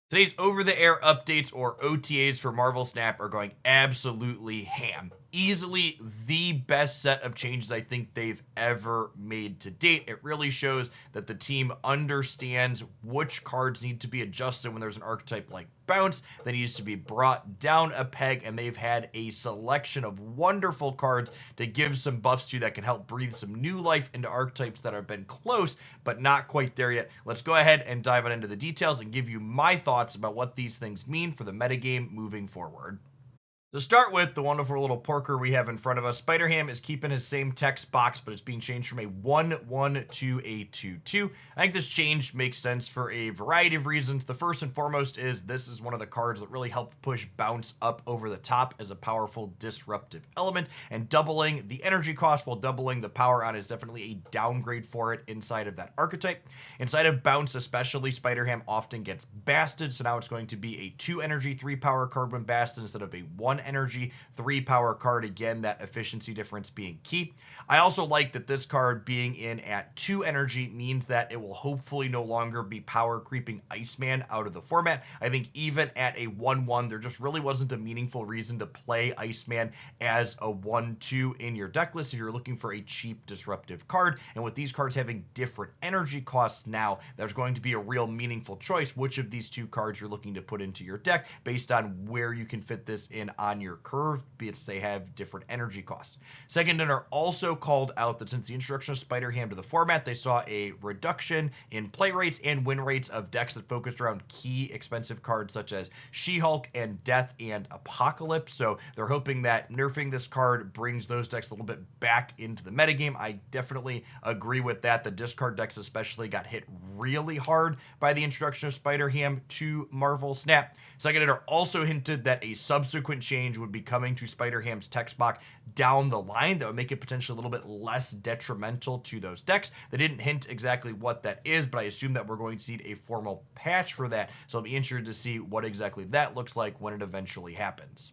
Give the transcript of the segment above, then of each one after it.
Today's over-the-air updates or OTAs for Marvel Snap are going absolutely ham. Easily the best set of changes I think they've ever made to date. It really shows that the team understands which cards need to be adjusted when there's an archetype like Bounce that needs to be brought down a peg, and they've had a selection of wonderful cards to give some buffs to that can help breathe some new life into archetypes that have been close but not quite there yet. Let's go ahead and dive on into the details and give you my thoughts about what these things mean for the metagame moving forward. To start with, the wonderful little porker we have in front of us, Spider-Ham is keeping his same text box, but it's being changed from a 1-1 to a 2-2. I think this change makes sense for a variety of reasons. The first and foremost is this is one of the cards that really help push Bounce up over the top as a powerful disruptive element, and doubling the energy cost while doubling the power on is definitely a downgrade for it inside of that archetype. Inside of Bounce especially, Spider-Ham often gets basted, so now it's going to be a 2 energy, 3 power card when basted instead of a 1 energy, 3 power card. Again, that efficiency difference being key. I also like that this card being in at 2 energy means that it will hopefully no longer be power creeping Iceman out of the format. I think even at a 1-1, there just really wasn't a meaningful reason to play Iceman as a 1-2 in your deck list if you're looking for a cheap disruptive card. And with these cards having different energy costs now, there's going to be a real meaningful choice which of these two cards you're looking to put into your deck based on where you can fit this in on your curve, be it they have different energy costs. Second, and are also called out that since the introduction of Spider-Ham to the format, they saw a reduction in play rates and win rates of decks that focused around key expensive cards such as She-Hulk and Death and Apocalypse. So they're hoping that nerfing this card brings those decks a little bit back into the metagame. I definitely agree with that. The discard decks especially got hit really hard by the introduction of Spider-Ham to Marvel Snap. Second, it are also hinted that a subsequent change would be coming to Spider-Ham's text box down the line that would make it potentially a little bit less detrimental to those decks. They didn't hint exactly what that is, but I assume that we're going to need a formal patch for that, so I'll be interested to see what exactly that looks like when it eventually happens.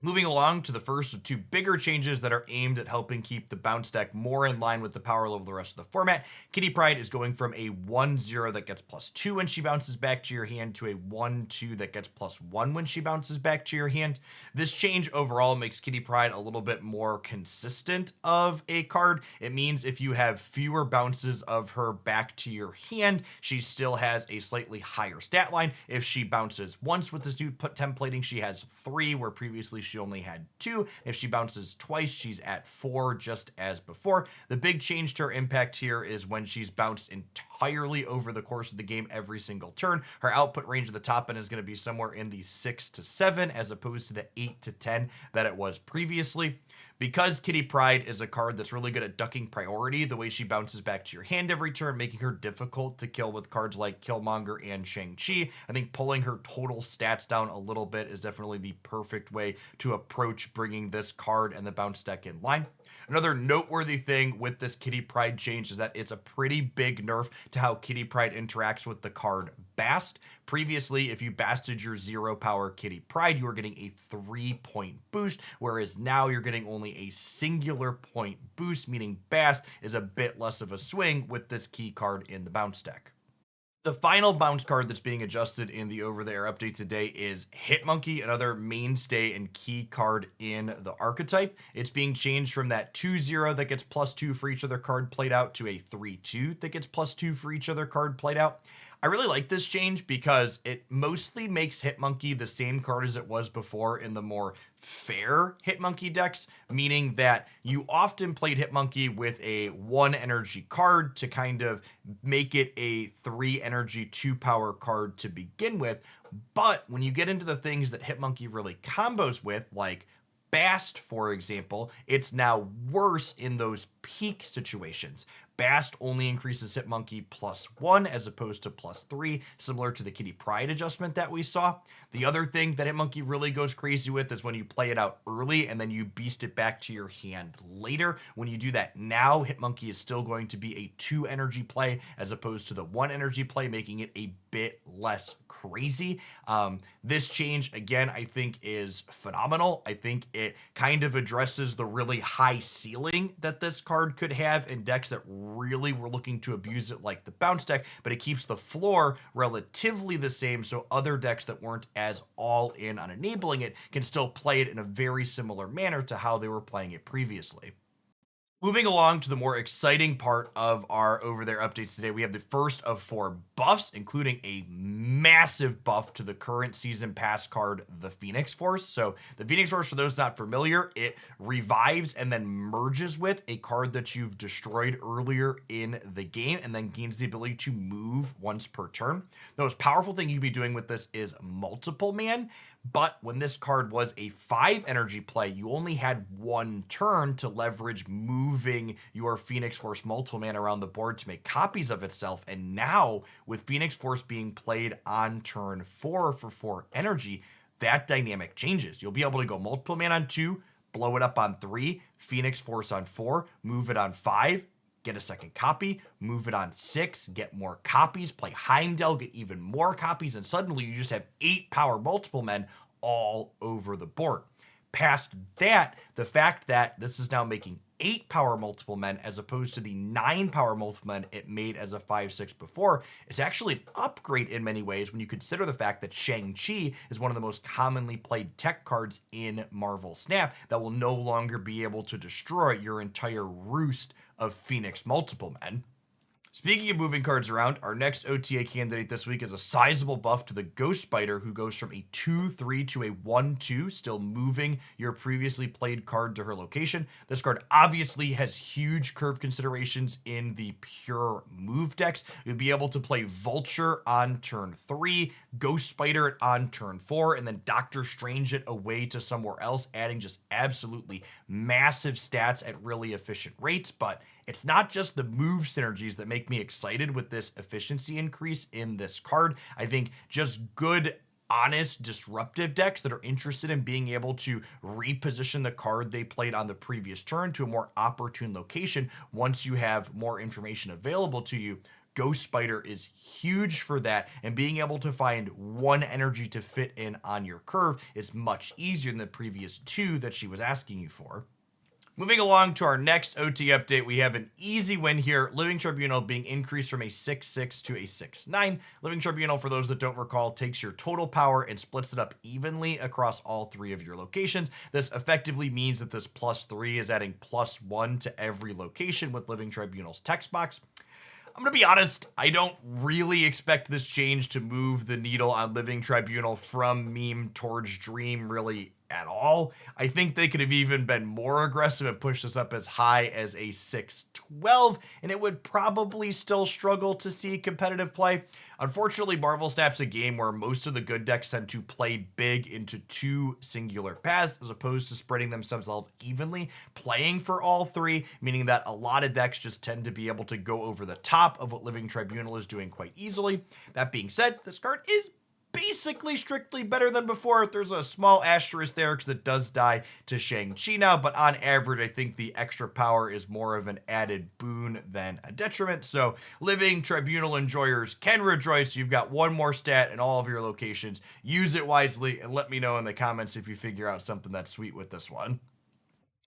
Moving along to the first of two bigger changes that are aimed at helping keep the bounce deck more in line with the power level of the rest of the format. Kitty Pryde is going from a 1-0 that gets +2 when she bounces back to your hand to a 1-2 that gets +1 when she bounces back to your hand. This change overall makes Kitty Pryde a little bit more consistent of a card. It means if you have fewer bounces of her back to your hand, she still has a slightly higher stat line. If she bounces once with this new templating, she has 3, where previously she only had 2. If she bounces twice, she's at 4, just as before. The big change to her impact here is when she's bounced entirely over the course of the game every single turn. Her output range at the top end is going to be somewhere in the 6 to 7 as opposed to the 8 to 10 that it was previously. Because Kitty Pryde is a card that's really good at ducking priority, the way she bounces back to your hand every turn, making her difficult to kill with cards like Killmonger and Shang-Chi, I think pulling her total stats down a little bit is definitely the perfect way to approach bringing this card and the bounce deck in line. Another noteworthy thing with this Kitty Pryde change is that it's a pretty big nerf to how Kitty Pryde interacts with the card Bast. Previously, if you basted your 0 power Kitty Pryde, you were getting a 3-point boost, whereas now you're getting only a singular point boost, meaning Bast is a bit less of a swing with this key card in the bounce deck. The final bounce card that's being adjusted in the over-the-air update today is HitMonkey, another mainstay and key card in the archetype. It's being changed from that 2-0 that gets +2 for each other card played out to a 3-2 that gets +2 for each other card played out. I really like this change because it mostly makes Hitmonkey the same card as it was before in the more fair Hitmonkey decks, meaning that you often played Hitmonkey with a 1 energy card to kind of make it a 3 energy 2 power card to begin with. But when you get into the things that Hitmonkey really combos with, like Bast, for example, it's now worse in those peak situations. Bast only increases Hitmonkey +1 as opposed to +3, similar to the Kitty Pryde adjustment that we saw. The other thing that Hitmonkey really goes crazy with is when you play it out early and then you beast it back to your hand later. When you do that now, Hitmonkey is still going to be a 2 energy play as opposed to the 1 energy play, making it a bit less crazy. This change, again, I think is phenomenal. I think it kind of addresses the really high ceiling that this card could have in decks that really were looking to abuse it like the bounce deck, but it keeps the floor relatively the same, so other decks that weren't as all in on enabling it can still play it in a very similar manner to how they were playing it previously. Moving along to the more exciting part of our over there updates today, we have the first of 4 buffs, including a massive buff to the current season pass card, the Phoenix Force. So the Phoenix Force, for those not familiar, it revives and then merges with a card that you've destroyed earlier in the game and then gains the ability to move once per turn. The most powerful thing you can be doing with this is multiple man. But when this card was a 5 energy play, you only had 1 turn to leverage moving your Phoenix Force multiple man around the board to make copies of itself. And now, with Phoenix Force being played on turn 4 for 4 energy, that dynamic changes. You'll be able to go multiple man on 2, blow it up on 3, Phoenix Force on 4, move it on 5, get a second copy, move it on 6, get more copies, play Heimdall, get even more copies, and suddenly you just have 8 power multiple men all over the board. Past that, the fact that this is now making 8 power multiple men as opposed to the 9 power multiple men it made as a 5/6 before is actually an upgrade in many ways when you consider the fact that Shang-Chi is one of the most commonly played tech cards in Marvel Snap that will no longer be able to destroy your entire roost of Phoenix multiple men. Speaking of moving cards around, our next OTA candidate this week is a sizable buff to the Ghost Spider, who goes from a 2/3 to a 1/2, still moving your previously played card to her location. This card obviously has huge curve considerations in the pure move decks. You'll be able to play Vulture on turn 3, Ghost Spider it on turn 4, and then Doctor Strange it away to somewhere else, adding just absolutely massive stats at really efficient rates. But it's not just the move synergies that make me excited with this efficiency increase in this card. I think just good, honest, disruptive decks that are interested in being able to reposition the card they played on the previous turn to a more opportune location once you have more information available to you. Ghost Spider is huge for that, and being able to find 1 energy to fit in on your curve is much easier than the previous 2 that she was asking you for. Moving along to our next OT update, we have an easy win here. Living Tribunal being increased from a 6/6 to a 6/9. Living Tribunal, for those that don't recall, takes your total power and splits it up evenly across all 3 of your locations. This effectively means that this +3 is adding +1 to every location with Living Tribunal's text box. I'm going to be honest, I don't really expect this change to move the needle on Living Tribunal from meme towards dream really at all. I think they could have even been more aggressive and pushed this up as high as a 6/12, and it would probably still struggle to see competitive play. Unfortunately, Marvel Snap's a game where most of the good decks tend to play big into 2 singular paths as opposed to spreading themselves out evenly, playing for all 3, meaning that a lot of decks just tend to be able to go over the top of what Living Tribunal is doing quite easily. That being said, this card is basically strictly better than before. There's a small asterisk there because it does die to Shang-Chi now, but on average, I think the extra power is more of an added boon than a detriment. So Living Tribunal enjoyers can rejoice. You've got 1 more stat in all of your locations. Use it wisely and let me know in the comments if you figure out something that's sweet with this one.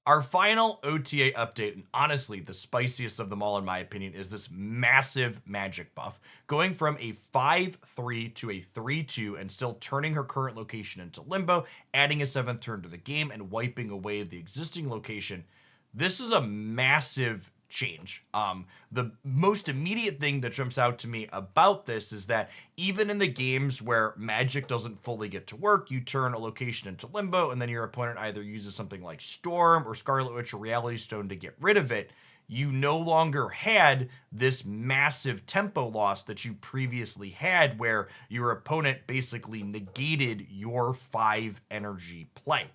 Our final OTA update, and honestly the spiciest of them all in my opinion, is this massive magic buff. Going from a 5/3 to a 3/2 and still turning her current location into limbo, adding a 7th turn to the game, and wiping away the existing location. This is a massive change. The most immediate thing that jumps out to me about this is that even in the games where magic doesn't fully get to work, you turn a location into limbo and then your opponent either uses something like Storm or Scarlet Witch or Reality Stone to get rid of it. You no longer had this massive tempo loss that you previously had where your opponent basically negated your 5 energy play.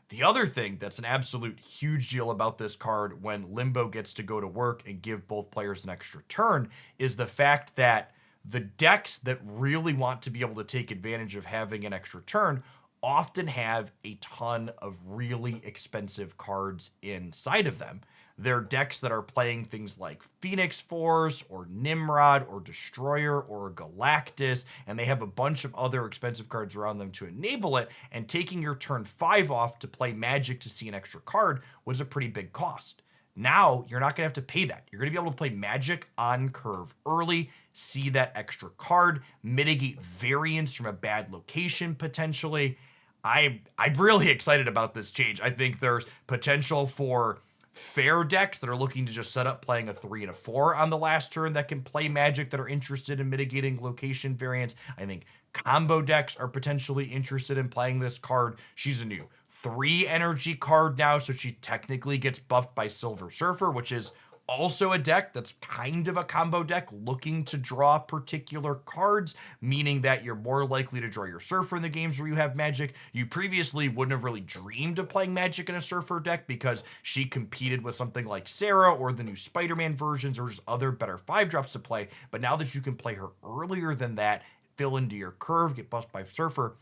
The other thing that's an absolute huge deal about this card when Limbo gets to go to work and give both players an extra turn is the fact that the decks that really want to be able to take advantage of having an extra turn often have a ton of really expensive cards inside of them. They're decks that are playing things like Phoenix Force or Nimrod or Destroyer or Galactus, and they have a bunch of other expensive cards around them to enable it, and taking your turn 5 off to play Magic to see an extra card was a pretty big cost. Now you're not going to have to pay that. You're going to be able to play Magic on curve early, see that extra card, mitigate variance from a bad location potentially. I'm really excited about this change. I think there's potential for fair decks that are looking to just set up playing a 3 and a 4 on the last turn that can play Magic that are interested in mitigating location variance. I think combo decks are potentially interested in playing this card. She's a new 3 energy card now, so she technically gets buffed by Silver Surfer, which is also a deck that's kind of a combo deck looking to draw particular cards, meaning that you're more likely to draw your Surfer in the games where you have Magic. You previously wouldn't have really dreamed of playing Magic in a Surfer deck because she competed with something like Sarah or the new Spider-Man versions or just other better 5-drops to play. But now that you can play her earlier than that, fill into your curve, get buffed by Surfer,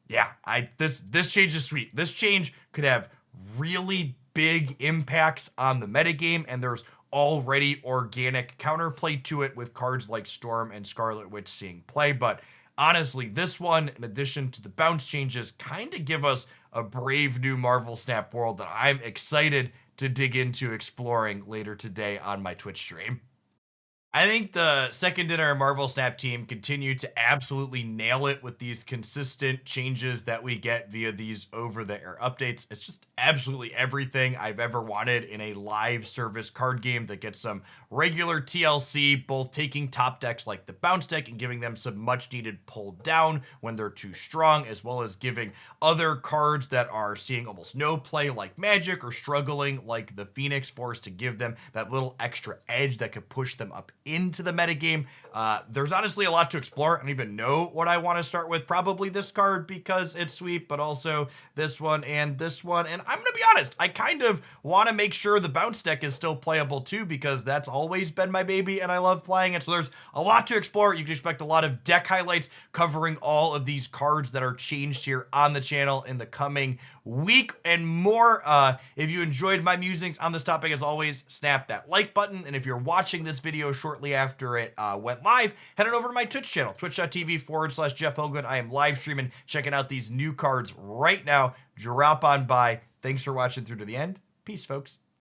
yeah, this change is sweet. This change could have really big impacts on the metagame, and there's already organic counterplay to it with cards like Storm and Scarlet Witch seeing play. But honestly, this one, in addition to the bounce changes, kind of give us a brave new Marvel Snap world that I'm excited to dig into exploring later today on my Twitch stream. I think the second dinner Marvel Snap team continue to absolutely nail it with these consistent changes that we get via these over-the-air updates. It's just absolutely everything I've ever wanted in a live service card game that gets some regular TLC, both taking top decks like the bounce deck and giving them some much-needed pull down when they're too strong, as well as giving other cards that are seeing almost no play like Magic or struggling like the Phoenix Force to give them that little extra edge that could push them up into the metagame. There's honestly a lot to explore. I don't even know what I want to start with. Probably this card because it's sweet, but also this one and this one. And I'm going to be honest, I kind of want to make sure the bounce deck is still playable too, because that's always been my baby and I love playing it. So there's a lot to explore. You can expect a lot of deck highlights covering all of these cards that are changed here on the channel in the coming week and more. If you enjoyed my musings on this topic, as always, snap that like button. And if you're watching this video shortly after it went live, head on over to my Twitch channel, twitch.tv/Jeff Hogan. I am live streaming, checking out these new cards right now. Drop on by. Thanks for watching through to the end. Peace, folks.